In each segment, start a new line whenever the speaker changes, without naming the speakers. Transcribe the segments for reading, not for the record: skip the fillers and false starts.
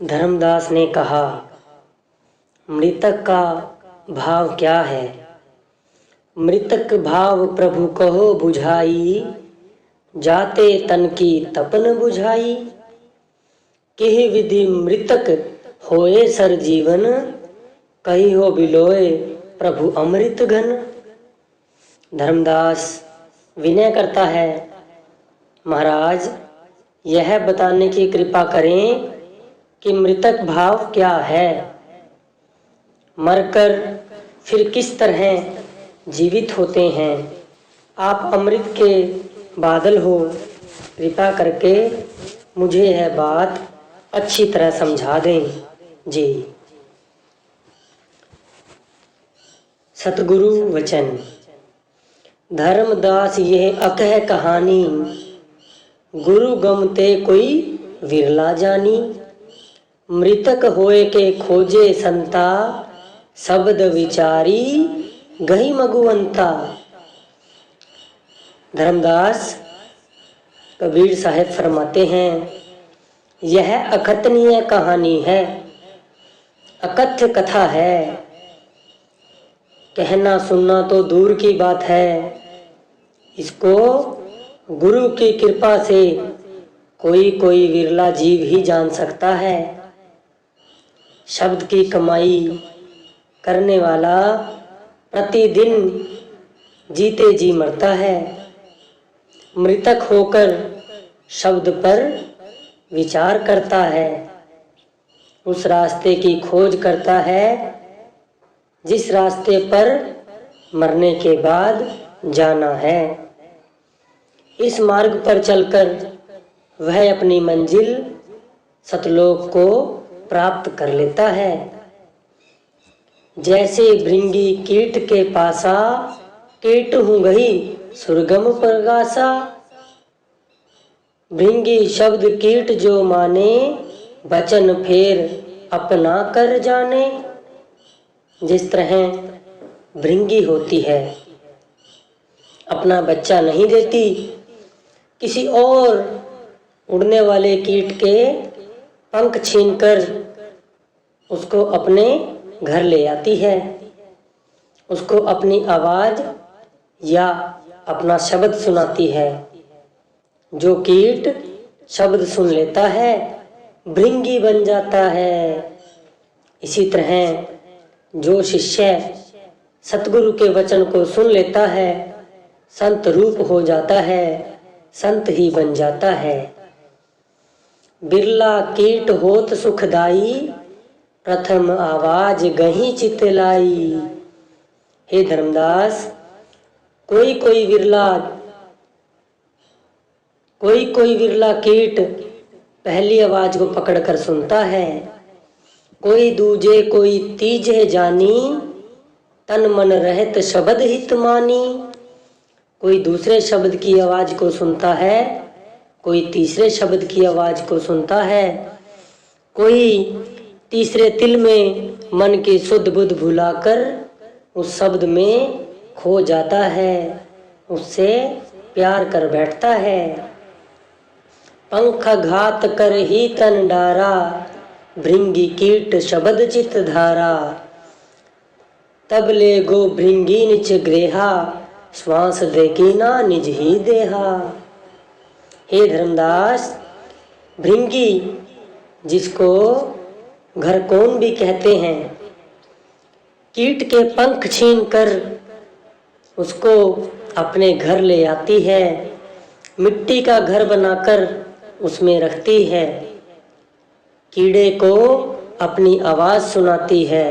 धर्मदास ने कहा, मृतक का भाव क्या है। मृतक भाव प्रभु कहो बुझाई, जाते तन की तपन बुझाई। केह विधि मृतक होए सर जीवन, कही हो बिलोए प्रभु अमृत घन। धर्मदास विनय करता है, महाराज यह बताने की कृपा करें कि मृतक भाव क्या है, मरकर फिर किस तरह जीवित होते हैं। आप अमृत के बादल हो, कृपा करके मुझे यह बात अच्छी तरह समझा दें जी। सतगुरु वचन। धर्मदास यह अकह कहानी, गुरु गमते कोई विरला जानी। मृतक होए के खोजे संता, शब्द विचारी गही मगुवंता। धर्मदास कबीर साहब फरमाते हैं, यह अकथनीय कहानी है, अकथ्य कथा है। कहना सुनना तो दूर की बात है, इसको गुरु की कृपा से कोई विरला जीव ही जान सकता है। शब्द की कमाई करने वाला प्रतिदिन जीते जी मरता है। मृतक होकर शब्द पर विचार करता है, उस रास्ते की खोज करता है जिस रास्ते पर मरने के बाद जाना है। इस मार्ग पर चलकर वह अपनी मंजिल सतलोक को प्राप्त कर लेता है। जैसे भृंगी कीट के पासा, कीट हूँ गई सुरगम परगासा। भृंगी शब्द कीट जो माने, वचन फेर अपना कर जाने। जिस तरह भृंगी होती है, अपना बच्चा नहीं देती, किसी और उड़ने वाले कीट के पंख छीनकर उसको अपने घर ले आती है, उसको अपनी आवाज या अपना शब्द सुनाती है। जो कीट शब्द सुन लेता है भृंगी बन जाता है। इसी तरह जो शिष्य सतगुरु के वचन को सुन लेता है, संत रूप हो जाता है, संत ही बन जाता है। बिरला कीट होत सुखदाई, प्रथम आवाज गही चितलाई। हे धर्मदास, कोई विरला कीट पहली आवाज को पकड़कर सुनता है। कोई दूजे कोई तीजे जानी, तन मन रहत शब्द हित मानी। कोई दूसरे शब्द की आवाज को सुनता है, कोई तीसरे शब्द की आवाज को सुनता है, कोई तीसरे तिल में मन की शुद्ध बुद्ध भुलाकर उस शब्द में खो जाता है, उससे प्यार कर बैठता है। पंख घात कर ही तन डारा, भृंगी कीट शब्द चित धारा। तब ले गो भृंगी निच ग्रेहा, श्वास देखी ना निज ही देहा। हे धर्मदास, भृंगी जिसको घर कौन भी कहते हैं, कीट के पंख छीनकर उसको अपने घर ले आती है, मिट्टी का घर बनाकर उसमें रखती है, कीड़े को अपनी आवाज सुनाती है।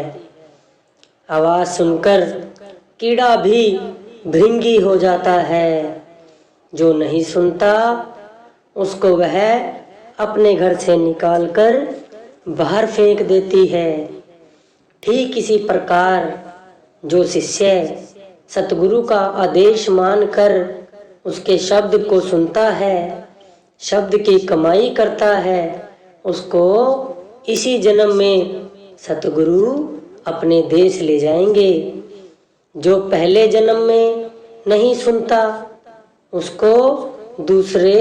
आवाज सुनकर कीड़ा भी भृंगी हो जाता है। जो नहीं सुनता उसको वह अपने घर से निकालकर बाहर फेंक देती है। ठीक इसी प्रकार जो शिष्य सतगुरु का आदेश मानकर उसके शब्द को सुनता है, शब्द की कमाई करता है, उसको इसी जन्म में सतगुरु अपने देश ले जाएंगे। जो पहले जन्म में नहीं सुनता उसको दूसरे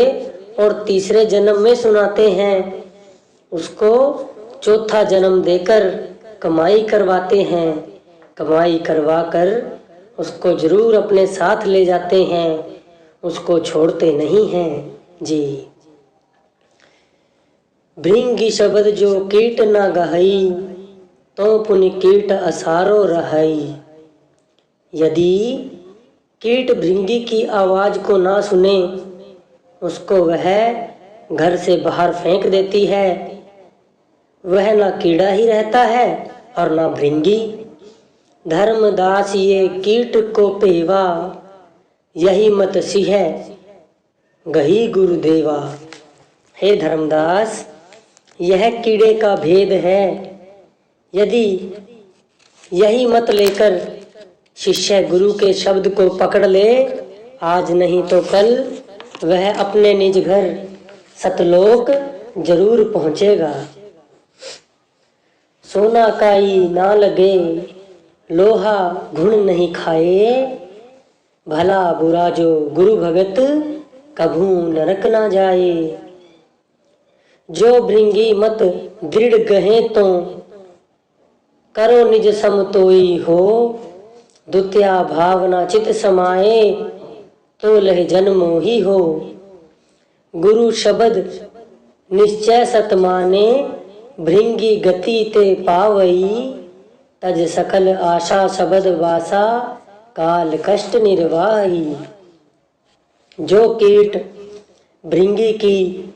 और तीसरे जन्म में सुनाते हैं, उसको चौथा जन्म देकर कमाई करवाते हैं, कमाई करवा कर उसको जरूर अपने साथ ले जाते हैं, उसको छोड़ते नहीं हैं जी। भृंगी शब्द जो कीट ना गहई, तो पुनि कीट असारो रहई। यदि कीट भृंगी की आवाज को ना सुने, उसको वह घर से बाहर फेंक देती है। वह ना कीड़ा ही रहता है और ना भृंगी। धर्मदास ये कीट को पेवा, यही मत सिंह गही गुरुदेवा। हे धर्मदास, यह कीड़े का भेद है। यदि यही मत लेकर शिष्य गुरु के शब्द को पकड़ ले, आज नहीं तो कल वह अपने निज घर सतलोक जरूर पहुंचेगा। सोना काई ना लगे, लोहा घुन नहीं खाए। भला बुरा जो गुरु भगत, कभू नरक ना जाए। जो भृंगी मत दृढ़ गहे तो, करो निज समतोई हो। द्वितीया भावना चित समाए, तो लह जन्मो ही हो। गुरु शब्द निश्चय सत माने, भृंगी गति ते पावई। तज सकल आशा शब्द वासा, काल कष्ट निर्वाही। जो कीट भृंगी की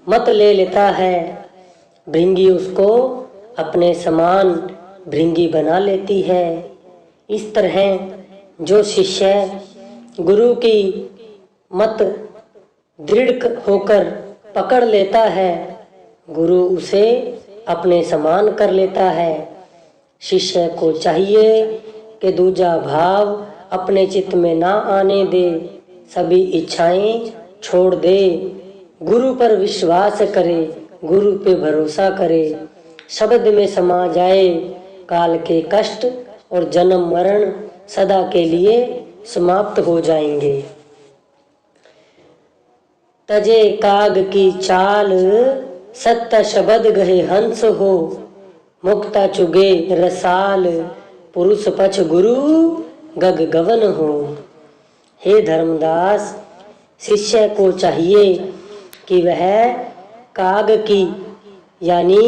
मत ले लेता है, भृंगी उसको अपने समान भृंगी बना लेती है। इस तरह जो शिष्य गुरु की मत दृढ़ होकर पकड़ लेता है, गुरु उसे अपने समान कर लेता है। शिष्य को चाहिए कि दूजा भाव अपने चित्त में ना आने दे, सभी इच्छाएं छोड़ दे, गुरु पर विश्वास करे, गुरु पे भरोसा करे, शब्द में समा जाए। काल के कष्ट और जन्म मरण सदा के लिए समाप्त हो जाएंगे। तजे काग की चाल, सत्य शब्द गहे हंस हो। मुक्ता चुगे रसाल, पुरुष पछ गुरु गग गवन हो। हे धर्मदास, शिष्य को चाहिए कि वह काग की यानी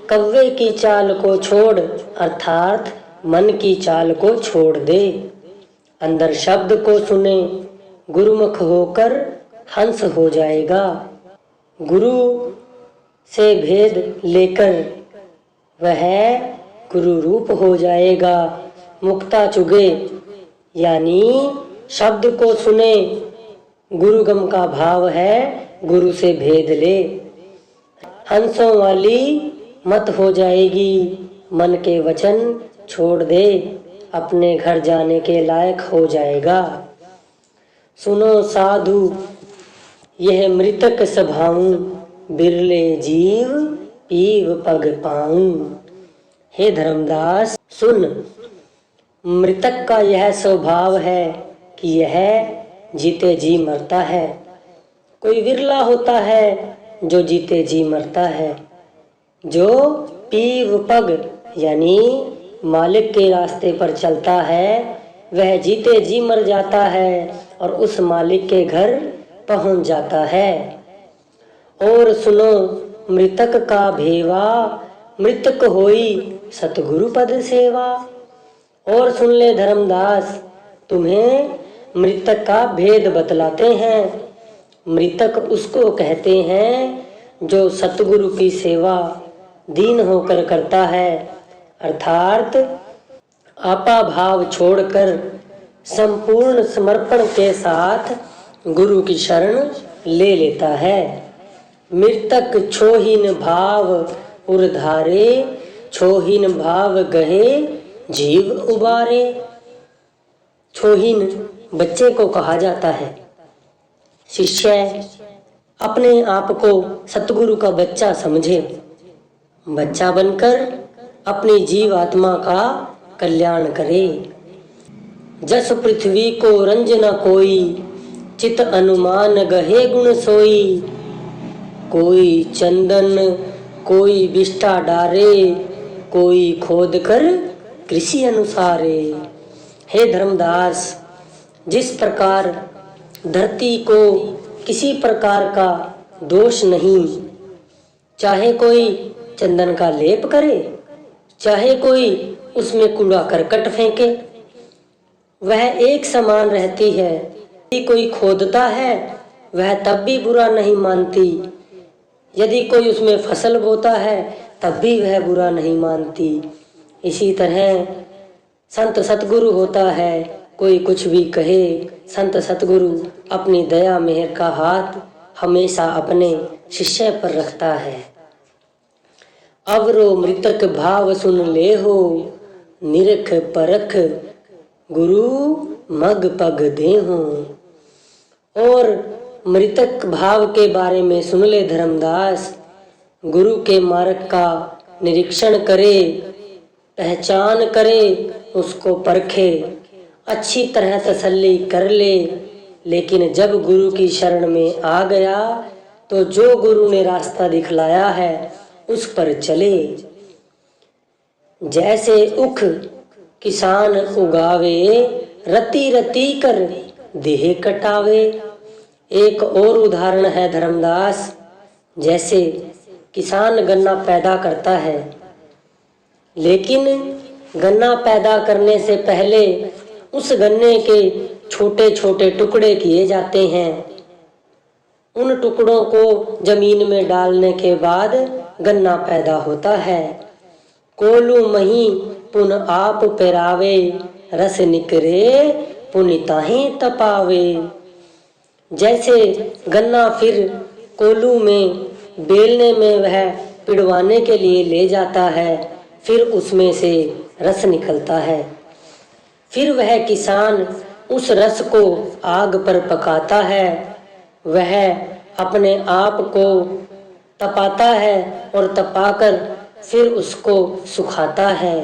कव्वे की चाल को छोड़, अर्थात मन की चाल को छोड़ दे। अंदर शब्द को सुने, गुरुमुख होकर हंस हो जाएगा। गुरु से भेद लेकर वह गुरु रूप हो जाएगा। मुक्ता चुगे यानी शब्द को सुने, गुरुगम का भाव है गुरु से भेद ले। हंसों वाली मत हो जाएगी, मन के वचन छोड़ दे, अपने घर जाने के लायक हो जाएगा। सुनो साधु यह मृतक सभाऊं, बिरले जीव पीव पग पाऊं। हे धर्मदास सुन, मृतक का यह स्वभाव है कि यह जीते जी मरता है। कोई विरला होता है जो जीते जी मरता है। जो पीव पग यानी मालिक के रास्ते पर चलता है, वह जीते जी मर जाता है और उस मालिक के घर पहुंच जाता है। और सुनो मृतक का भेवा, मृतक होई सतगुरु पद सेवा। और सुन ले धर्मदास, तुम्हें मृतक का भेद बतलाते हैं। मृतक उसको कहते हैं जो सतगुरु की सेवा दीन होकर करता है, अर्थात आपा भाव छोड़कर संपूर्ण समर्पण के साथ गुरु की शरण ले लेता है। मृतक छोहीन भाव उर्धारे, छोहीन भाव गहे जीव उबारे। छोहीन बच्चे को कहा जाता है। शिष्य अपने आप को सतगुरु का बच्चा समझे, बच्चा बनकर अपनी जीव आत्मा का कल्याण करे। जस पृथ्वी को रंज न कोई, चित अनुमान गहे गुण सोई। कोई चंदन कोई बिष्टा डारे, कोई खोद कर कृषि अनुसारे। हे धर्मदास, जिस प्रकार धरती को किसी प्रकार का दोष नहीं, चाहे कोई चंदन का लेप करे, चाहे कोई उसमें कूड़ा करकट फेंके, वह एक समान रहती है। यदि कोई खोदता है वह तब भी बुरा नहीं मानती, यदि कोई उसमें फसल बोता है तब भी वह बुरा नहीं मानती। इसी तरह संत सतगुरु होता है, कोई कुछ भी कहे, संत सतगुरु अपनी दया मेहर का हाथ हमेशा अपने शिष्य पर रखता है। अवरो मृतक भाव सुन ले हो, निरख परख गुरु मग पग दे हो। और मृतक भाव के बारे में सुन ले धर्मदास, गुरु के मार्ग का निरीक्षण करे, पहचान करे, उसको परखे, अच्छी तरह तसल्ली कर ले। लेकिन जब गुरु की शरण में आ गया तो जो गुरु ने रास्ता दिखलाया है उस पर चले। जैसे उख किसान उगावे, रति रति कर देह कटावे। एक और उदाहरण है धर्मदास, जैसे किसान गन्ना पैदा करता है, लेकिन गन्ना पैदा करने से पहले उस गन्ने के छोटे छोटे टुकड़े किए जाते हैं। उन टुकड़ों को जमीन में डालने के बाद गन्ना पैदा होता है। कोलू मही पुन आप पेरावे, रस निकरे पुनि ताहि तपावे। जैसे गन्ना फिर कोलू में बेलने में वह पिड़वाने के लिए ले जाता है, फिर उसमें से रस निकलता है। फिर वह किसान उस रस को आग पर पकाता है, वह अपने आप को तपाता है और तपाकर फिर उसको सुखाता है।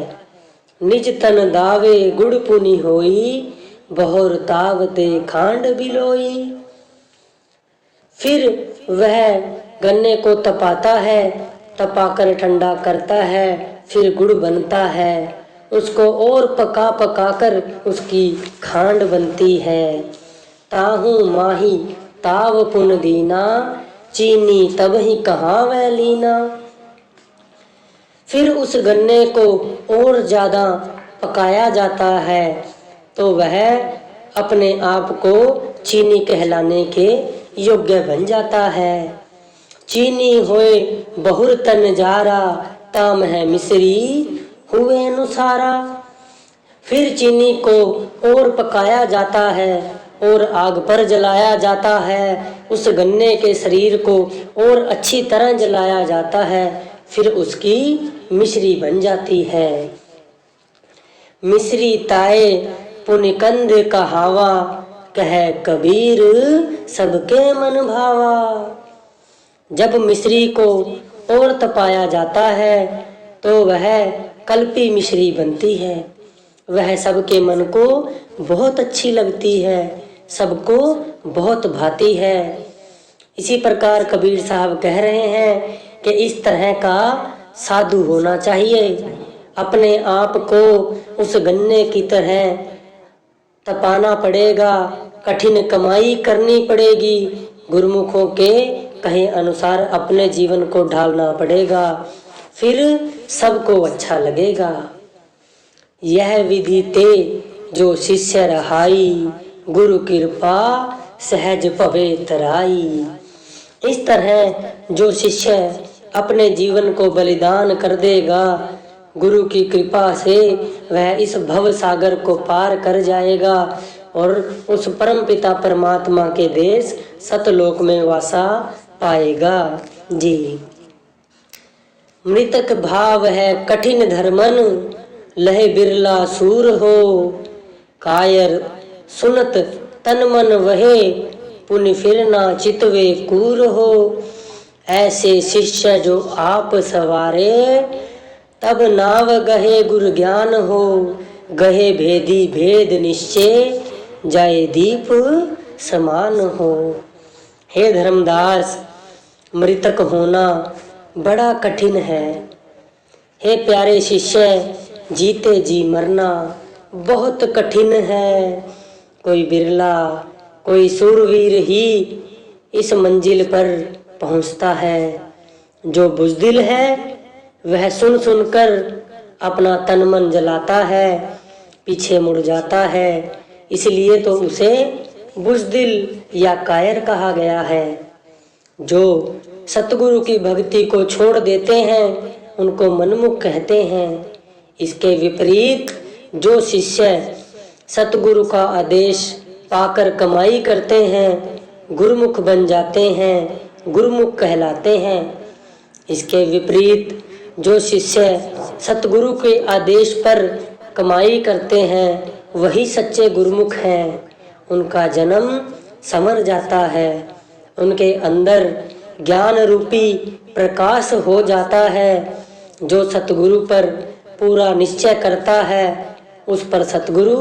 निज तन दावे गुड़ पुनि होई, बहुर तावते खांड बिलोई। फिर वह गन्ने को तपाता है, तपाकर ठंडा करता है, फिर गुड़ बनता है, उसको और पका पका कर उसकी खांड बनती है। ताहू माही ताव पुन दीना, चीनी तब ही कहाँ वह लीना। फिर उस गन्ने को और ज्यादा पकाया जाता है तो वह अपने आप को चीनी कहलाने के योग्य बन जाता है। चीनी होए बहुर तन जारा, ताम है मिश्री हुए अनुसारा। फिर चीनी को और पकाया जाता है और आग पर जलाया जाता है, उस गन्ने के शरीर को और अच्छी तरह जलाया जाता है, फिर उसकी मिश्री बन जाती है। मिश्री ताए पुनिकंद कहावा, कह कबीर सबके मन भावा। जब मिश्री को और तपाया जाता है तो वह कल्पी मिश्री बनती है, वह सबके मन को बहुत अच्छी लगती है, सबको बहुत भाती है। इसी प्रकार कबीर साहब कह रहे हैं कि इस तरह का साधु होना चाहिए। अपने आप को उस गन्ने की तरह तपाना पड़ेगा, कठिन कमाई करनी पड़ेगी, गुरुमुखों के कहे अनुसार अपने जीवन को ढालना पड़ेगा, फिर सबको अच्छा लगेगा। यह विधि ते जो शिष्य रहाई, गुरु कृपा सहज पवे तराई। इस तरह जो शिष्य अपने जीवन को बलिदान कर देगा, गुरु की कृपा से वह इस भव सागर को पार कर जाएगा और उस परम पिता परमात्मा के देश सतलोक में वासा पाएगा। जी। मृतक भाव है कठिन धर्मन, लहे बिरला सूर हो। कायर सुनत तन मन वहे, पुनि फिरना चितवे कूर हो। ऐसे शिष्य जो आप सवारे, तब नाव गहे गुर ज्ञान हो। गहे भेदी भेद निश्चय, जाए दीप समान हो। हे धर्मदास, मृतक होना बड़ा कठिन है। हे प्यारे शिष्य, जीते जी मरना बहुत कठिन है। कोई बिरला, कोई सूरवीर ही इस मंजिल पर पहुंचता है। जो बुज़दिल है वह सुन सुनकर अपना तन मन जलाता है, पीछे मुड़ जाता है। इसलिए तो उसे बुज़दिल या कायर कहा गया है। जो सतगुरु की भक्ति को छोड़ देते हैं उनको मनमुख कहते हैं। इसके विपरीत जो शिष्य सतगुरु का आदेश पाकर कमाई करते हैं, गुरुमुख बन जाते हैं, गुरुमुख कहलाते हैं। इसके विपरीत जो शिष्य सतगुरु के आदेश पर कमाई करते हैं वही सच्चे गुरुमुख हैं। उनका जन्म संवर जाता है, उनके अंदर ज्ञान रूपी प्रकाश हो जाता है। जो सतगुरु पर पूरा निश्चय करता है उस पर सतगुरु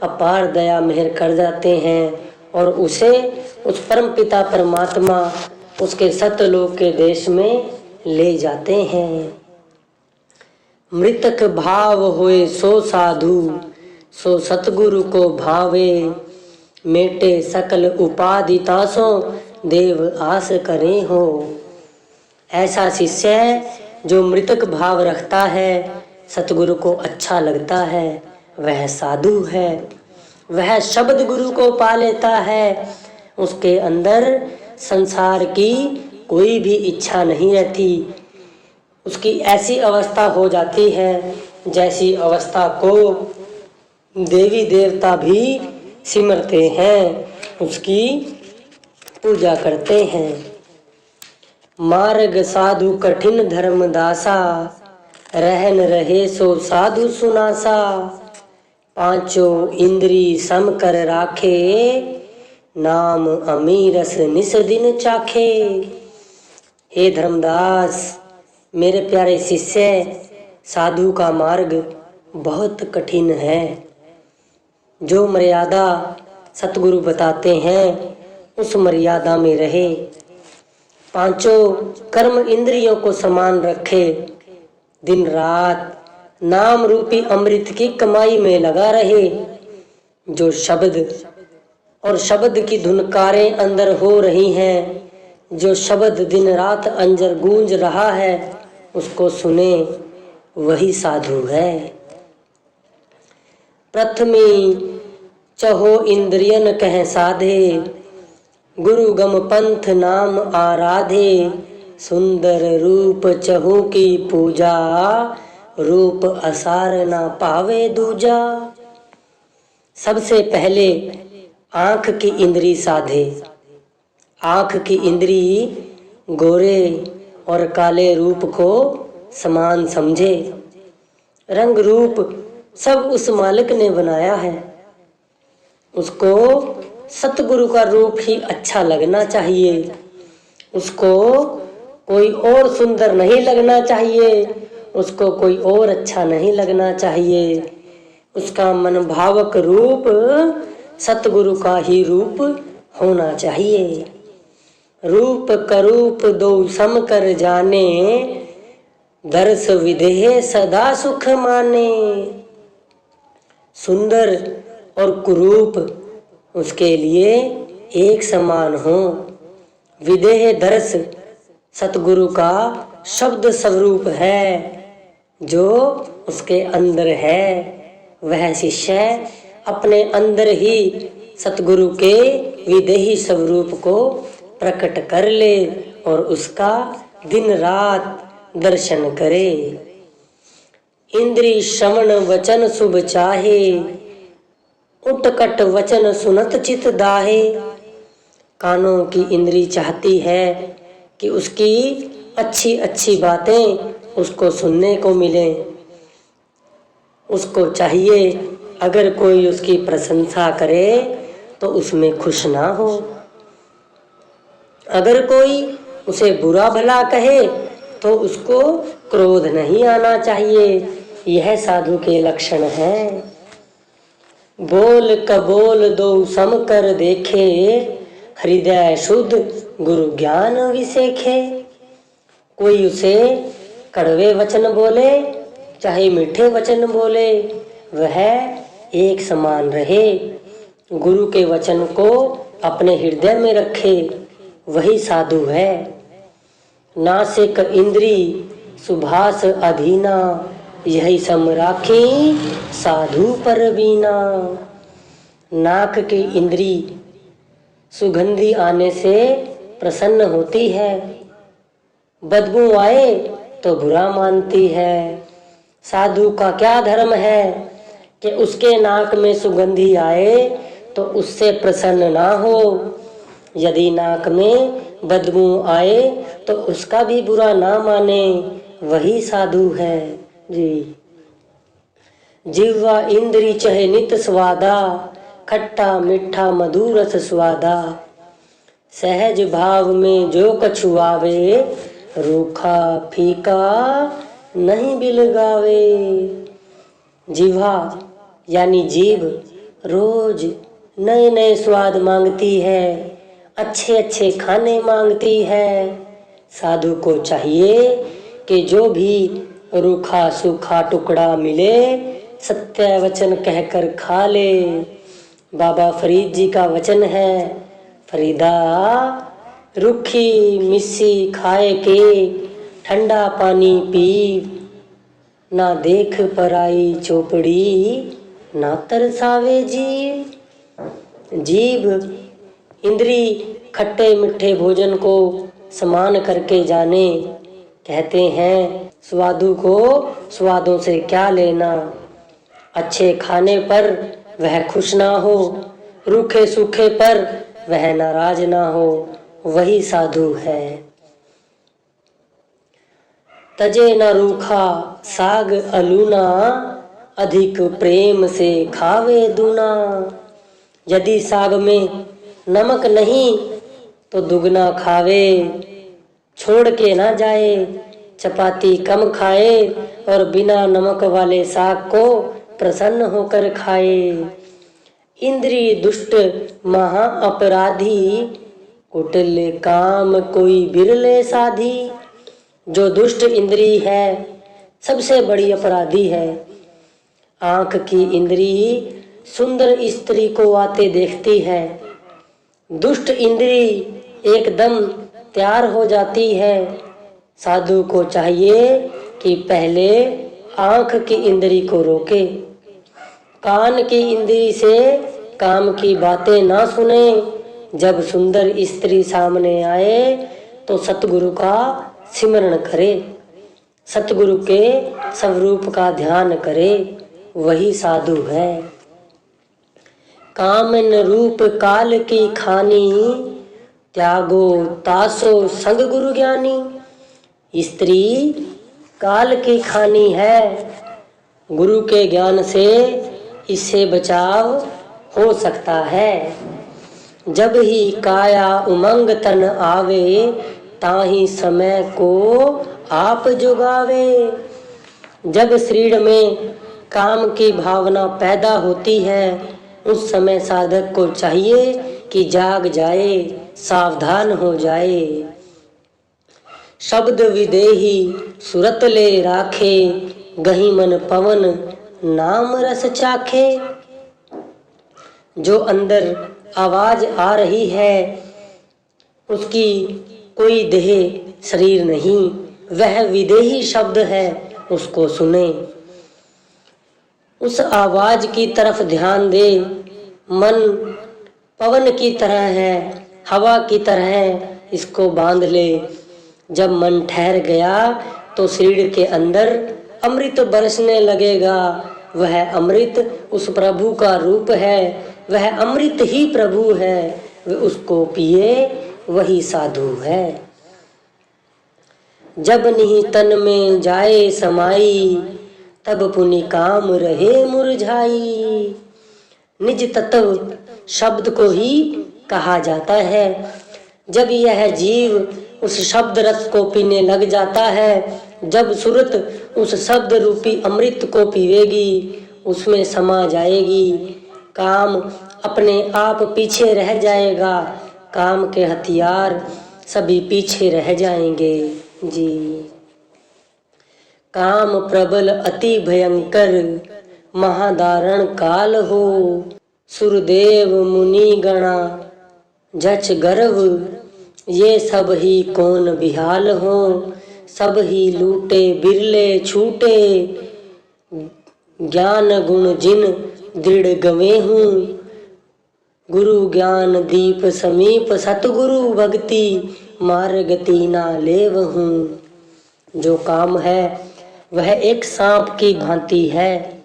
अपार दया मेहर कर जाते हैं और उसे उस परम पिता परमात्मा उसके सतलोक के देश में ले जाते हैं। मृतक भाव होए सो साधु, सो सतगुरु को भावे। मेटे सकल उपाधि तासो, देव आस करे हो। ऐसा शिष्य जो मृतक भाव रखता है, सतगुरु को अच्छा लगता है, वह साधु है। वह शब्द गुरु को पा लेता है। उसके अंदर संसार की कोई भी इच्छा नहीं रहती। उसकी ऐसी अवस्था हो जाती है जैसी अवस्था को देवी देवता भी सिमरते हैं, उसकी पूजा करते हैं। मार्ग साधु कठिन धर्म दासा, रहन रहे सो साधु सुनासा। पांचों इंद्री सम कर राखे, नाम अमीरस निस दिन चाखे। हे धर्मदास, मेरे प्यारे शिष्य, साधु का मार्ग बहुत कठिन है। जो मर्यादा सतगुरु बताते हैं उस मर्यादा में रहे, पांचों कर्म इंद्रियों को समान रखे, दिन रात नाम रूपी अमृत की कमाई में लगा रहे। जो शब्द और शब्द की धुनकारें अंदर हो रही हैं, जो शब्द दिन रात अंजर गूंज रहा है, उसको सुने, वही साधु है। प्रथमी चहो इंद्रियन कह साधे, गुरु गम पंथ नाम आराधे। सुंदर रूप चहु की पूजा, रूप असार ना पावे दूजा। सबसे पहले आंख की इंद्री साधे। आंख की इंद्री गोरे और काले रूप को समान समझे। रंग रूप सब उस मालिक ने बनाया है। उसको सतगुरु का रूप ही अच्छा लगना चाहिए। उसको कोई और सुंदर नहीं लगना चाहिए, उसको कोई और अच्छा नहीं लगना चाहिए। उसका मन भावक रूप सतगुरु का ही रूप होना चाहिए। रूप करूप दो सम कर जाने, दर्श विदेह सदा सुख माने। सुंदर और कुरूप उसके लिए एक समान हो। विदेह दर्श सतगुरु का शब्द स्वरूप है, जो उसके अंदर है। वह शिष्य अपने अंदर ही सतगुरु के विदेही स्वरूप को प्रकट कर ले और उसका दिन रात दर्शन करे। इंद्री श्रवण वचन शुभ चाहे, उटकट वचन सुनत चित दाहे। कानों की इंद्री चाहती है कि उसकी अच्छी अच्छी बातें उसको सुनने को मिले। उसको चाहिए अगर कोई उसकी प्रशंसा करे तो उसमें खुश ना हो। अगर कोई उसे बुरा भला कहे तो उसको क्रोध नहीं आना चाहिए। यह साधु के लक्षण हैं। बोल कबोल दो सम कर देखे, हृदय शुद्ध गुरु ज्ञान विसेखे। कोई उसे कड़वे वचन बोले चाहे मीठे वचन बोले, वह एक समान रहे। गुरु के वचन को अपने हृदय में रखे, वही साधु है। नासिक इंद्री सुभाष अधीना, यही सम राखी साधु पर बीना। नाक की इंद्री सुगंधी आने से प्रसन्न होती है, बदबू आए तो बुरा मानती है। साधु का क्या धर्म है कि उसके नाक में सुगंधी आए तो उससे प्रसन्न ना हो, यदि नाक में बदबू आए तो उसका भी बुरा ना माने, वही साधु है जी। जिह्वा इंद्री चहे नित स्वादा, खट्टा मीठा मधुर रस स्वादा। सहज भाव में जो कछु आवे, रूखा फीका नहीं बिलगावे। जिह्वा यानी जीभ रोज नए नए स्वाद मांगती है, अच्छे अच्छे खाने मांगती है। साधु को चाहिए कि जो भी रूखा सूखा टुकड़ा मिले सत्य वचन कहकर खा ले। बाबा फरीद जी का वचन है, फरीदा रूखी मिस्सी खाए के, ठंडा पानी पी, ना देख पराई चौपड़ी, ना तरसावे जीव। जीभ इंद्री खट्टे मीठे भोजन को समान करके जाने। कहते हैं स्वादु को स्वादों से क्या लेना। अच्छे खाने पर वह खुश ना हो, रूखे सूखे पर वह नाराज ना हो, वही साधु है। तजे न रूखा साग अलूना, अधिक प्रेम से खावे दूना। यदि साग में नमक नहीं तो दुगना खावे, छोड़ के ना जाए। चपाती कम खाए और बिना नमक वाले साग को प्रसन्न होकर खाए। इंद्री दुष्ट महा अपराधी, कुटिल काम कोई बिरले साधी। जो दुष्ट इंद्री है सबसे बड़ी अपराधी है। आंख की इंद्री सुंदर स्त्री को आते देखती है, दुष्ट इंद्री एकदम तैयार हो जाती है। साधु को चाहिए कि पहले आंख की इंद्री को रोके, कान की इंद्री से काम की बातें ना सुने। जब सुंदर स्त्री सामने आए तो सतगुरु का सिमरण करे, सतगुरु के स्वरूप का ध्यान करे, वही साधु है। कामन रूप काल की खानी, त्यागो तासो संग गुरु ज्ञानी। स्त्री काल की खानी है, गुरु के ज्ञान से इससे बचाव हो सकता है। जब ही काया उमंग तन आवे, ताही समय को आप जुगावे। जब शरीर में काम की भावना पैदा होती है, उस समय साधक को चाहिए कि जाग जाए, सावधान हो जाए। शब्द विदेही सुरत ले राखे, गही मन पवन नाम रस चाखे। जो अंदर आवाज आ रही है उसकी कोई देह शरीर नहीं, वह विदेही शब्द है, उसको सुने, उस आवाज की तरफ ध्यान दे। मन पवन की तरह है, हवा की तरह है, इसको बांध ले। जब मन ठहर गया तो शरीर के अंदर अमृत बरसने लगेगा। वह अमृत उस प्रभु का रूप है, वह अमृत ही प्रभु है, वह उसको पिए, वही साधु है। जब निहि तन में जाए समाई, तब पुनि काम रहे मुरझाई। निज तत्व शब्द को ही कहा जाता है। जब यह जीव उस शब्द रस को पीने लग जाता है, जब सुरत उस शब्द रूपी अमृत को पीवेगी, उसमें समा जाएगी, काम अपने आप पीछे रह जाएगा। काम के हथियार सभी पीछे रह जाएंगे जी। काम प्रबल अति भयंकर महादारण काल हो, सुरदेव मुनि गणा जच गर्व, ये सब ही कौन बिहाल हो, सब ही लूटे बिरले छूटे, ज्ञान गुण जिन दृढ़ गवे हूँ, गुरु ज्ञान दीप समीप, सतगुरु भक्ति मार्ग तीना लेव हूँ। जो काम है वह एक सांप की भांति है,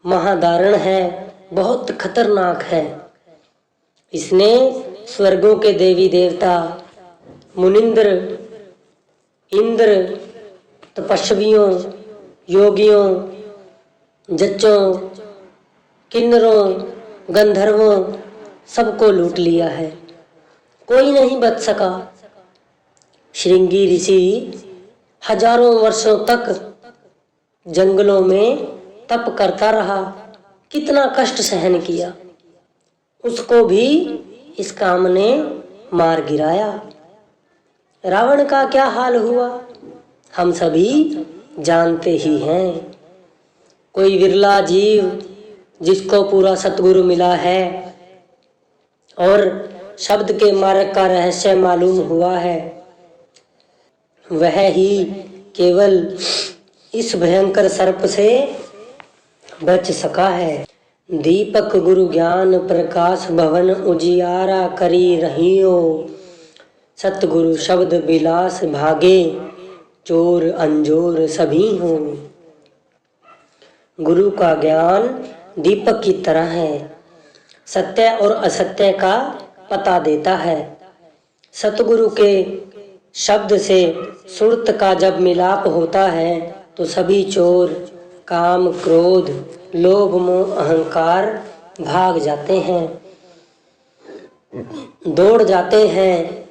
महादारण है, बहुत खतरनाक है। इसने स्वर्गों के देवी देवता, मुनिंद्र, इंद्र, तपस्वियों, योगियों, जच्चों, किन्नरों, गंधर्वों सबको लूट लिया है, कोई नहीं बच सका। श्रृंगी ऋषि हजारों वर्षों तक जंगलों में तप करता रहा, कितना कष्ट सहन किया, उसको भी इस काम ने मार गिराया। रावण का क्या हाल हुआ हम सभी जानते ही हैं। कोई विरला जीव जिसको पूरा सतगुरु मिला है और शब्द के मार्ग का रहस्य मालूम हुआ है, वह ही केवल इस भयंकर सर्प से बच सका है। दीपक गुरु ज्ञान प्रकाश भवन उजियारा करी रहियो, सतगुरु शब्द विलास भागे चोर अंजोर सभी हो। गुरु का ज्ञान दीपक की तरह है, सत्य और असत्य का पता देता है। सतगुरु के शब्द से सुरत का जब मिलाप होता है तो सभी चोर, काम, क्रोध, लोभ, मोह, अहंकार भाग जाते हैं, दौड़ जाते हैं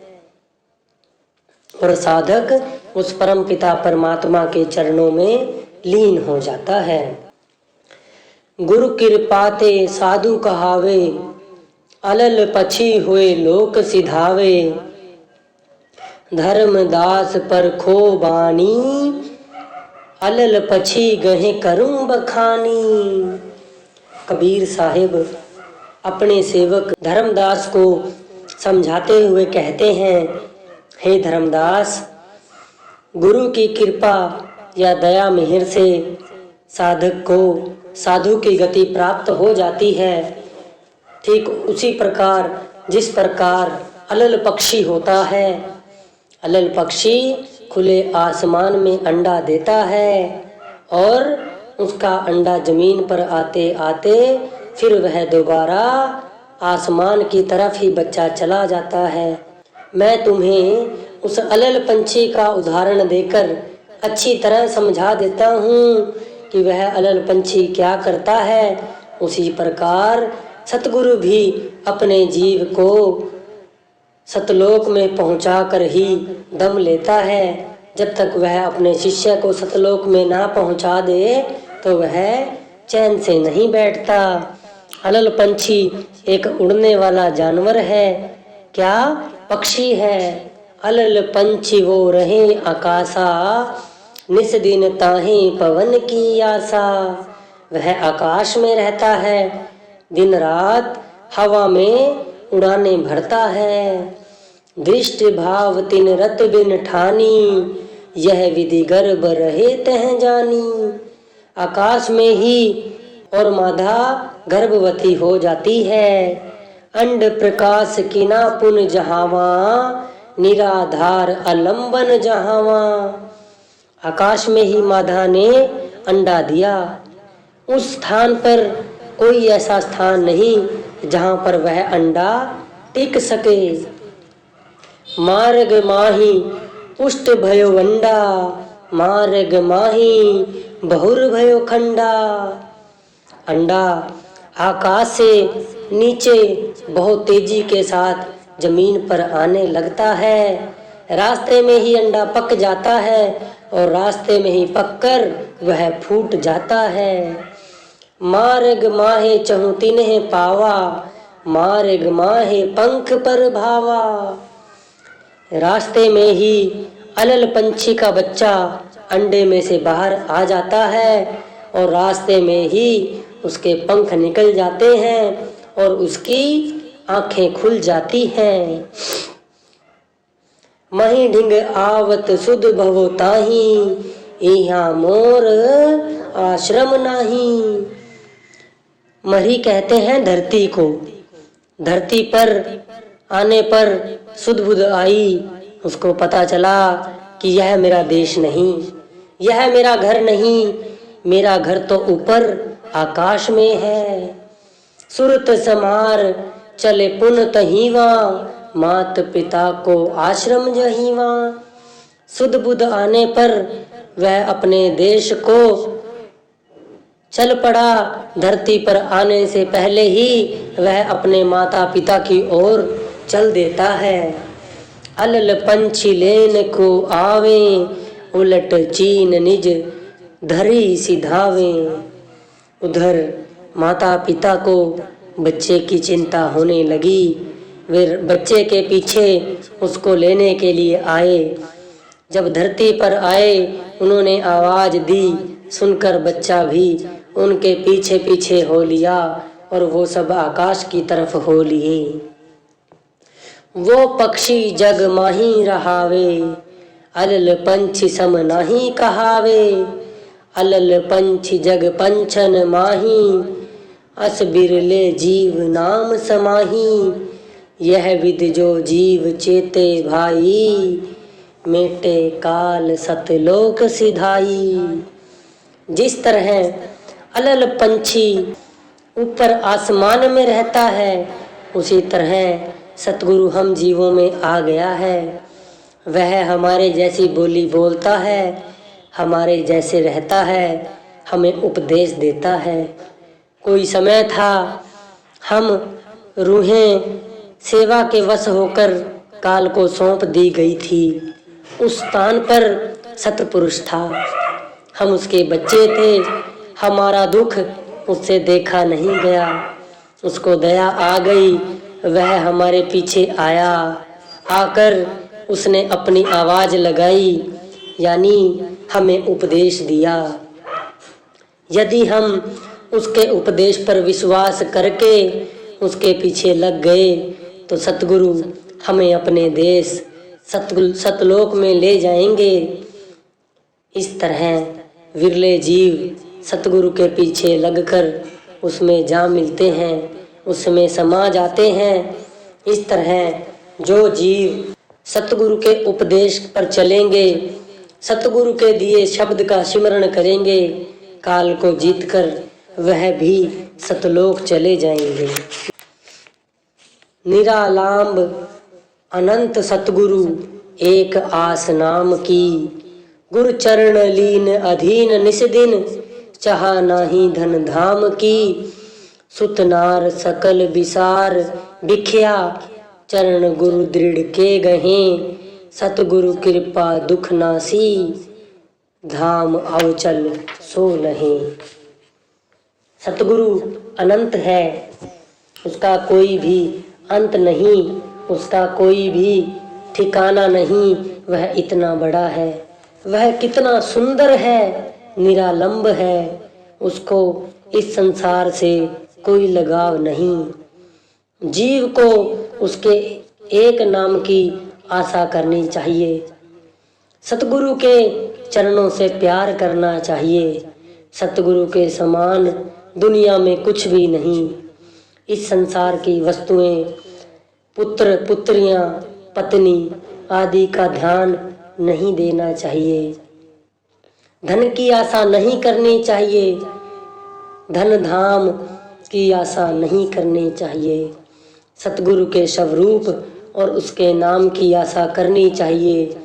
और साधक उस परम पिता परमात्मा के चरणों में लीन हो जाता है। गुरु कृपाते साधु कहावे, अलल पछी हुए लोक सिधावे, धर्मदास पर खो बानी, अलल पछी गहे करूं बखानी। कबीर साहिब अपने सेवक धर्मदास को समझाते हुए कहते हैं, हे धर्मदास, गुरु की कृपा या दया मिहिर से साधक को साधु की गति प्राप्त हो जाती है। ठीक उसी प्रकार जिस प्रकार अलल पक्षी होता है, अलल पक्षी खुले आसमान में अंडा देता है और उसका अंडा जमीन पर आते आते फिर वह दोबारा आसमान की तरफ ही बच्चा चला जाता है। मैं तुम्हें उस अलल पंछी का उदाहरण देकर अच्छी तरह समझा देता हूँ कि वह अलल पंछी क्या करता है। उसी प्रकार सतगुरु भी अपने जीव को सतलोक में पहुंचाकर ही दम लेता है। जब तक वह अपने शिष्य को सतलोक में ना पहुंचा दे तो वह चैन से नहीं बैठता। अलल पंछी एक उड़ने वाला जानवर है, क्या पक्षी है। अलल पंछी वो रहे आकाशा, निस दिन ताहे पवन की आशा। वह आकाश में रहता है, दिन रात हवा में उड़ाने भरता है। दृष्टि भाव तिन रत बिन ठानी, यह विधि गर्भ रहे तह जानी। आकाश में ही और माधा गर्भवती हो जाती है। अंड प्रकाश किना पुन जहावा, निराधार अलंबन जहावा। आकाश में ही माधा ने अंडा दिया। उस स्थान पर कोई ऐसा स्थान नहीं जहां पर वह अंडा टिक सके। मार्ग माही पुष्ट भयो अंडा, मार्ग माही बहुर भयो खंडा। अंडा आकाश से नीचे बहुत तेजी के साथ जमीन पर आने लगता है। रास्ते में ही अंडा पक जाता है और रास्ते में ही पककर वह फूट जाता है। मार्ग माहे चहु तिन्हे पावा, मार्ग माहे पंख पर भावा। रास्ते में ही अलल पंछी का बच्चा अंडे में से बाहर आ जाता है और रास्ते में ही उसके पंख निकल जाते हैं और उसकी आंखें खुल जाती हैं। मही ढिंग आवत सुध भवो ताही, इहा मोर आश्रम नाही। मही कहते हैं धरती को। धरती पर आने पर सुध बुध आई, उसको पता चला कि यह मेरा देश नहीं, यह मेरा घर नहीं, मेरा घर तो ऊपर आकाश में है। सुरत समार चले पुन तहीवा, मात पिता को आश्रम जहीवा। सुध बुध आने पर वह अपने देश को चल पड़ा। धरती पर आने से पहले ही वह अपने माता पिता की ओर चल देता है। अलल पंछी लेन को आवे, उलट चीन निज धरी सिधावे। उधर माता पिता को बच्चे की चिंता होने लगी। वे बच्चे के पीछे उसको लेने के लिए आए। जब धरती पर आए उन्होंने आवाज दी, सुनकर बच्चा भी उनके पीछे पीछे हो लिया और वो सब आकाश की तरफ हो लिए। वो पक्षी जग माही रहावे, अलल पंछी सम नाही कहावे। अलल पंछी जग पंछन माही, अस बिरले जीव नाम समाही। यह विद जो जीव चेते भाई, मेटे काल सतलोक सिधाई। जिस तरह अलल पंछी ऊपर आसमान में रहता है, उसी तरह सतगुरु हम जीवों में आ गया है। वह हमारे जैसी बोली बोलता है, हमारे जैसे रहता है, हमें उपदेश देता है। कोई समय था हम रूहें सेवा के वश होकर काल को सौंप दी गई थी। उस स्थान पर सतपुरुष था, हम उसके बच्चे थे। हमारा दुख उससे देखा नहीं गया, उसको दया आ गई, वह हमारे पीछे आया। आकर उसने अपनी आवाज लगाई, यानी हमें उपदेश दिया। यदि हम उसके उपदेश पर विश्वास करके उसके पीछे लग गए तो सतगुरु हमें अपने देश सतलोक में ले जाएंगे। इस तरह विरले जीव सतगुरु के पीछे लगकर उसमें जा मिलते हैं, उसमें समा जाते हैं। इस तरह जो जीव सतगुरु के उपदेश पर चलेंगे, सतगुरु के दिए शब्द का सिमरण करेंगे, काल को जीतकर वह भी सतलोक चले जाएंगे। निरालांब अनंत सतगुरु एक आस नाम की, गुरु चरण लीन अधीन निस्दिन, चाहा नाही धन धाम की। सुतनार सकल विसार बिख्या, चरण गुरु दृढ़ के गहे, सतगुरु कृपा दुख नासी, धाम अवचल सो नहीं। सतगुरु अनंत है, उसका कोई भी अंत नहीं, उसका कोई भी ठिकाना नहीं। वह इतना बड़ा है, वह कितना सुंदर है, निरालंब है, उसको इस संसार से कोई लगाव नहीं। जीव को उसके एक नाम की आशा करनी चाहिए, सतगुरु के चरणों से प्यार करना चाहिए। सतगुरु के समान दुनिया में कुछ भी नहीं। इस संसार की वस्तुएं, पुत्र पुत्रियां, पत्नी आदि का ध्यान नहीं देना चाहिए। धन की आशा नहीं करनी चाहिए, धन धाम की आशा नहीं करनी चाहिए। सतगुरु के स्वरूप और उसके नाम की आशा करनी चाहिए।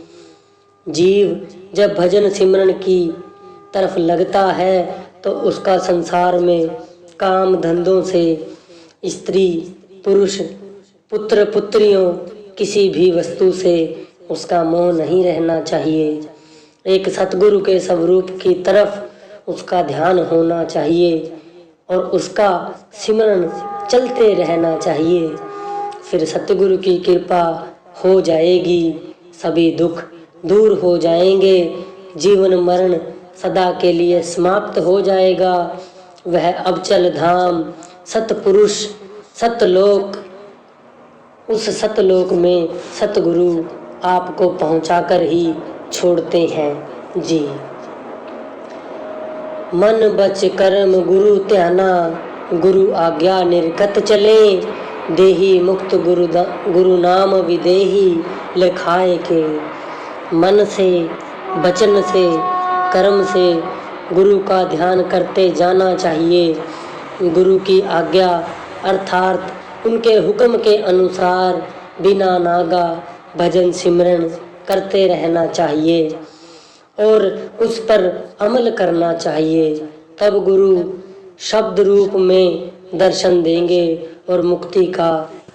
जीव जब भजन सिमरन की तरफ लगता है तो उसका संसार में काम धंधों से, स्त्री पुरुष, पुत्र पुत्रियों, किसी भी वस्तु से उसका मोह नहीं रहना चाहिए। एक सतगुरु के स्वरूप की तरफ उसका ध्यान होना चाहिए और उसका सिमरन चलते रहना चाहिए। फिर सतगुरु की कृपा हो जाएगी, सभी दुख दूर हो जाएंगे, जीवन मरण सदा के लिए समाप्त हो जाएगा। वह अबचल धाम सतपुरुष सतलोक, उस सतलोक में सतगुरु आपको पहुंचाकर ही छोड़ते हैं जी। मन बच कर्म गुरु ध्याना, गुरु आज्ञा निर्गत चले, देही मुक्त गुरु नाम विदेही लिखाए के। मन से, वचन से, कर्म से गुरु का ध्यान करते जाना चाहिए। गुरु की आज्ञा अर्थात उनके हुक्म के अनुसार बिना नागा भजन सिमरन करते रहना चाहिए और उस पर अमल करना चाहिए। तब गुरु शब्द रूप में दर्शन देंगे और मुक्ति का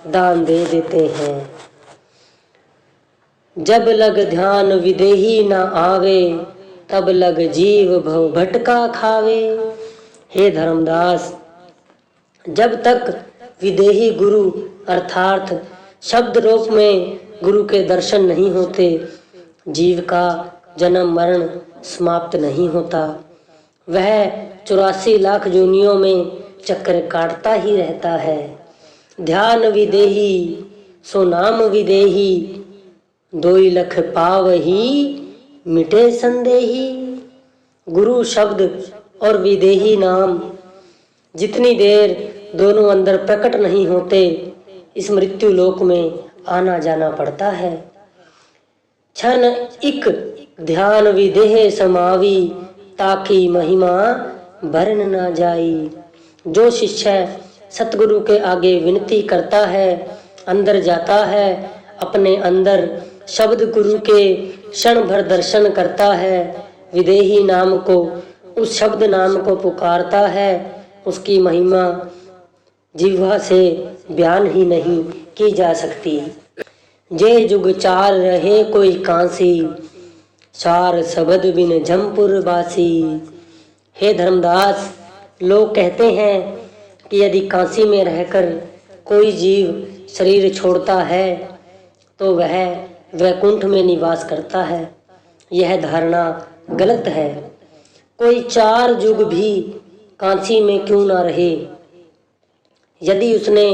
दान दे देते हैं। जब लग ध्यान विदेही ना आवे, तब लग जीव भव भटका खावे। हे धर्मदास, जब तक विदेही गुरु अर्थात शब्द रूप में गुरु के दर्शन नहीं होते, जीव का जन्म मरण समाप्त नहीं होता। वह 84 लाख योनियों में चक्कर काटता ही रहता है। ध्यान विदेही सो नाम विदेही, 2 लख पावही मिटे संदेही। गुरु शब्द और विदेही नाम जितनी देर दोनों अंदर प्रकट नहीं होते, इस मृत्यु लोक में आना जाना पड़ता है। क्षण इक ध्यान विदेह समावी, ताकि महिमा बरन ना जाई। जो शिष्य सतगुरु के आगे विनती करता है, अंदर जाता है, अपने अंदर शब्द गुरु के क्षण भर दर्शन करता है, विदेही नाम को, उस शब्द नाम को पुकारता है, उसकी महिमा जिह्वा से बयान ही नहीं की जा सकती। जे जुग चार रहे कोई कांसी, चार शब्द बिन जमपुर बासी। हे धर्मदास, लोग कहते हैं कि यदि काशी में रहकर कोई जीव शरीर छोड़ता है तो वह वैकुंठ में निवास करता है। यह धारणा गलत है। कोई 4 युग भी काशी में क्यों ना रहे, यदि उसने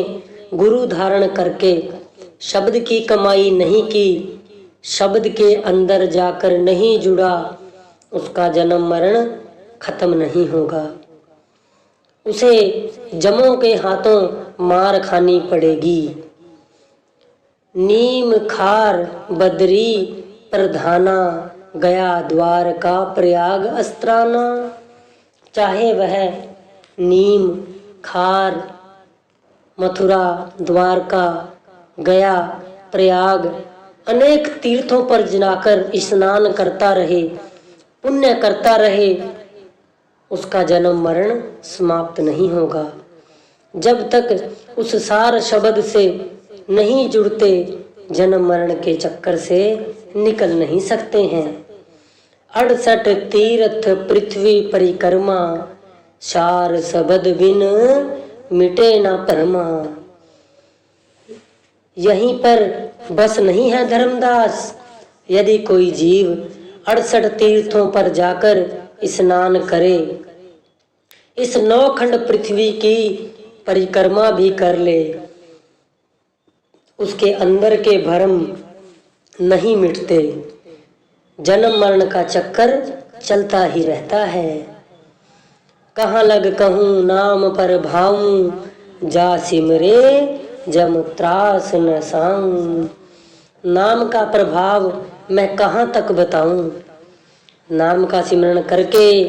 गुरु धारण करके शब्द की कमाई नहीं की, शब्द के अंदर जाकर नहीं जुड़ा, उसका जन्म मरण खत्म नहीं होगा। उसे जमों के हाथों मार खानी पड़ेगी। नीम खार बदरी प्रधाना, गया द्वार का प्रयाग अस्त्राना। चाहे वह नीम खार मथुरा द्वारका गया प्रयाग अनेक तीर्थों पर जाकर स्नान करता रहे, पुण्य करता रहे, उसका जन्म मरण समाप्त नहीं होगा। जब तक उस सार शब्द से नहीं जुड़ते, जन्म मरण के चक्कर से निकल नहीं सकते हैं। 68 तीर्थ पृथ्वी परिक्रमा, सार शब्द बिन मिटे ना परमा। यहीं पर बस नहीं है धर्मदास। यदि कोई जीव 68 तीर्थों पर जाकर स्नान करे, इस 9 खंड पृथ्वी की परिक्रमा भी कर ले, उसके अंदर के भ्रम नहीं मिटते, जन्म मरण का चक्कर चलता ही रहता है। कहाँ लग कहूँ नाम पर भाऊं, जा सिमरे जम त्रास न साऊं। नाम का प्रभाव मैं कहाँ तक बताऊं। नाम का सिमरण करके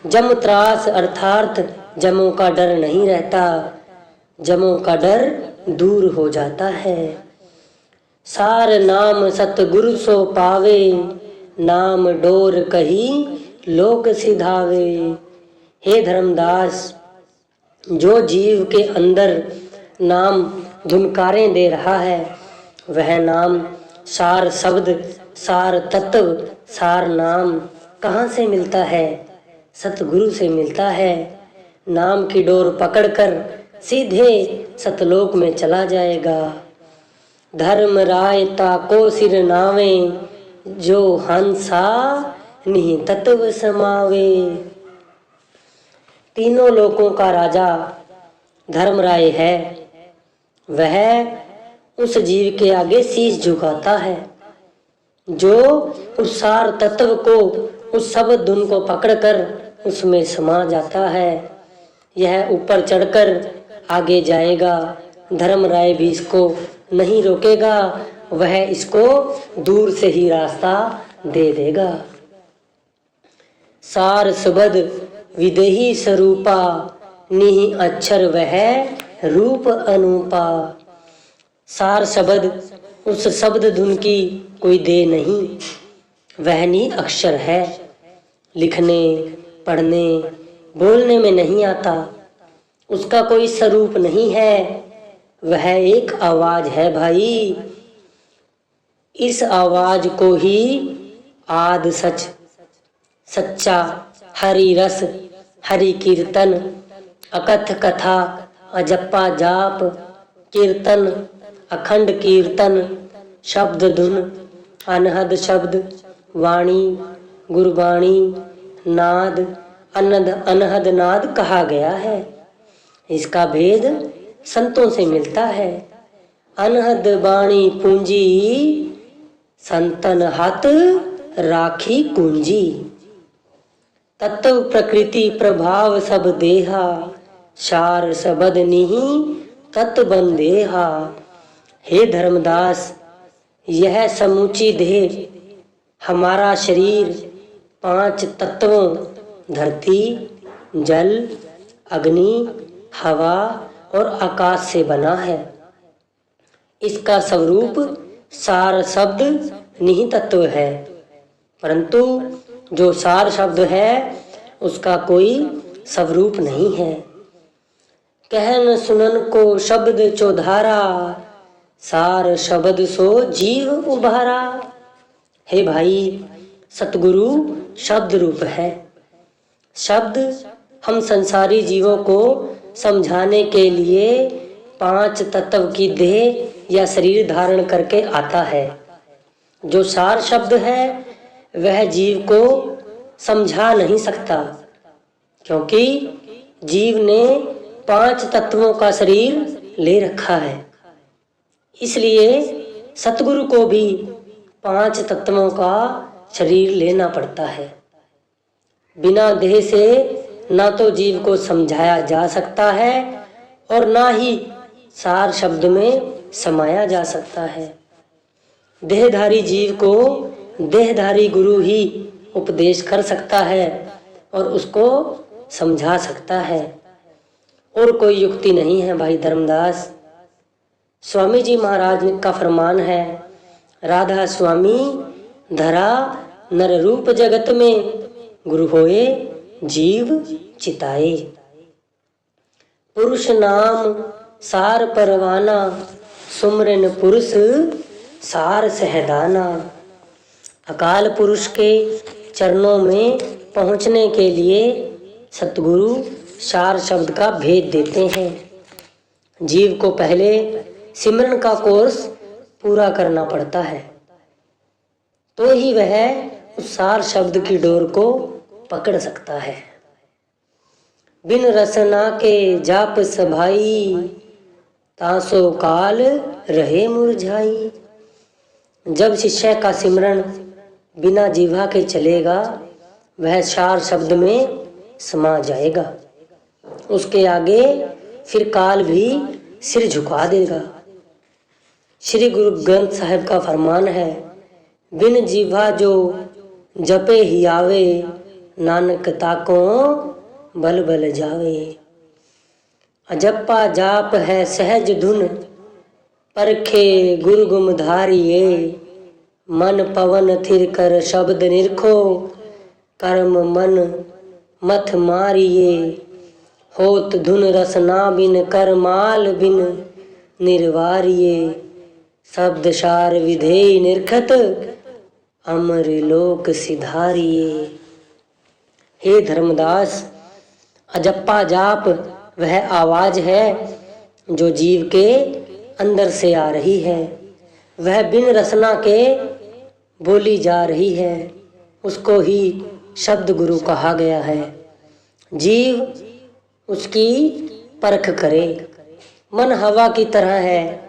जम त्रास अर्थात जमों का डर नहीं रहता, जमों का डर दूर हो जाता है। सार नाम सतगुरु सो पावे, नाम डोर कही लोक सिधावे। हे धर्मदास, जो जीव के अंदर नाम धुनकारें दे रहा है, वह नाम सार शब्द, सार तत्व, सार नाम कहाँ से मिलता है? सतगुरु से मिलता है। नाम की डोर पकड़कर सीधे सतलोक में चला जाएगा। धर्म राय ताको सिर नावे, जो हंसा निहि तत्व समावे। तीनों लोकों का राजा धर्मराय है, वह उस जीव के आगे शीश झुकाता है जो उस सार तत्व को, उस शब्द धुन को पकड़कर उसमें समा जाता है। यह ऊपर चढ़कर आगे जाएगा, धर्मराय भी इसको नहीं रोकेगा, वह इसको दूर से ही रास्ता दे देगा। सार शब्द विदेही स्वरूपा, निहि अक्षर वह रूप अनूपा। सार शब्द उस शब्द धुन की कोई दे नहीं, वह नी अक्षर है, लिखने पढ़ने बोलने में नहीं आता, उसका कोई स्वरूप नहीं है, वह एक आवाज है भाई। इस आवाज को ही आद सच, सच्चा हरि रस, हरि कीर्तन, अकथ कथा, अजप्पा जाप, कीर्तन, अखंड कीर्तन, शब्द धुन, अनहद शब्द, वाणी, गुरबाणी, नाद, अनहद नाद कहा गया है। इसका भेद संतों से मिलता है। अनहद बाणी पूंजी, संतन हाथ राखी कुंजी। तत्व प्रकृति प्रभाव सब देहा, सार शब्द निहि तत् बंदेहा। हे धर्मदास, यह समूची देह, हमारा शरीर 5 तत्वों धरती, जल, अग्नि, हवा और आकाश से बना है। इसका स्वरूप सार शब्द निहि तत्व है, परंतु जो सार शब्द है उसका कोई स्वरूप नहीं है। कहन सुनन को शब्द चौधारा, सार शब्द सो जीव उभारा। हे भाई, सतगुरु शब्द रूप है। शब्द हम संसारी जीवों को समझाने के लिए 5 तत्व की देह या शरीर धारण करके आता है। जो सार शब्द है वह जीव को समझा नहीं सकता, क्योंकि जीव ने 5 तत्वों का शरीर ले रखा है। इसलिए सतगुरु को भी 5 तत्वों का शरीर लेना पड़ता है। बिना देह से ना तो जीव को समझाया जा सकता है और ना ही सार शब्द में समाया जा सकता है। देहधारी जीव को देहधारी गुरु ही उपदेश कर सकता है और उसको समझा सकता है, और कोई युक्ति नहीं है भाई धर्मदास। स्वामी जी महाराज का फरमान है, राधा स्वामी धरा नर रूप जगत में, गुरु होए जीव चिताए। पुरुष नाम सार परवाना, सुमरन पुरुष सार सहदाना। अकाल पुरुष के चरणों में पहुंचने के लिए सतगुरु सार शब्द का भेद देते हैं। जीव को पहले सिमरन का कोर्स पूरा करना पड़ता है, तो ही वह उस सार शब्द की डोर को पकड़ सकता है। बिन रसना के जाप सभाई, तासो काल रहे मुरझाई। जब शिष्य का सिमरन बिना जीवा के चलेगा, वह सार शब्द में समा जाएगा। उसके आगे फिर काल भी सिर झुका देगा। श्री गुरु ग्रंथ साहिब का फरमान है, बिन जीवा जो जपे ही आवे, नानक ताको बल बल जावे। अजप्पा जाप है सहज धुन, परखे गुरु गुम धारिये। मन पवन थिर कर शब्द निरखो, कर्म मन मथ मारिये। होत धुन रसना बिन करमाल बिन निर्वारिये। शब्द सार विधेय निरखत, अमर लोक सिधारिये। हे धर्मदास, अजप्पा जाप वह आवाज है जो जीव के अंदर से आ रही है। वह बिन रसना के बोली जा रही है उसको ही शब्द गुरु कहा गया है। जीव उसकी परख करे। मन हवा की तरह है,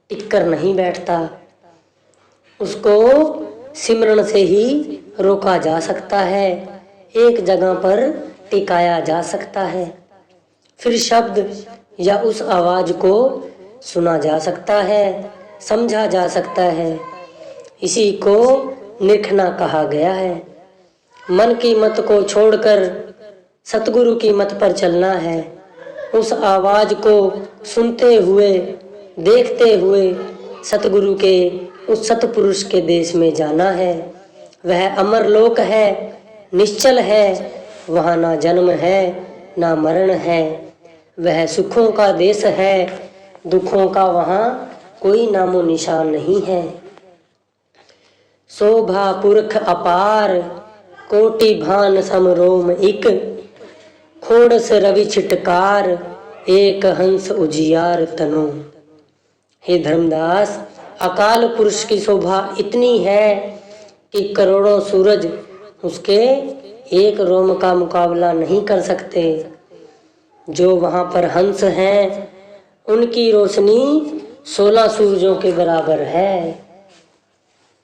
टिक कर नहीं बैठता। उसको सिमरन से ही रोका जा सकता है, एक जगह पर टिकाया जा सकता है। फिर शब्द या उस आवाज को सुना जा सकता है, समझा जा सकता है। इसी को निरखना कहा गया है। मन की मत को छोड़कर सतगुरु की मत पर चलना है। उस आवाज को सुनते हुए, देखते हुए सतगुरु के उस सतपुरुष के देश में जाना है। वह अमर लोक है, निश्चल है, वहाँ ना जन्म है ना मरण है। वह सुखों का देश है, दुखों का वहाँ कोई नामो निशान नहीं है। शोभा पुरख अपार, कोटि भान समरोम इक, खोड़स रवि छिटकार, एक हंस उजियार तनु। हे धर्मदास, अकाल पुरुष की शोभा इतनी है कि करोड़ों सूरज उसके एक रोम का मुकाबला नहीं कर सकते। जो वहाँ पर हंस हैं उनकी रोशनी 16 सूरजों के बराबर है।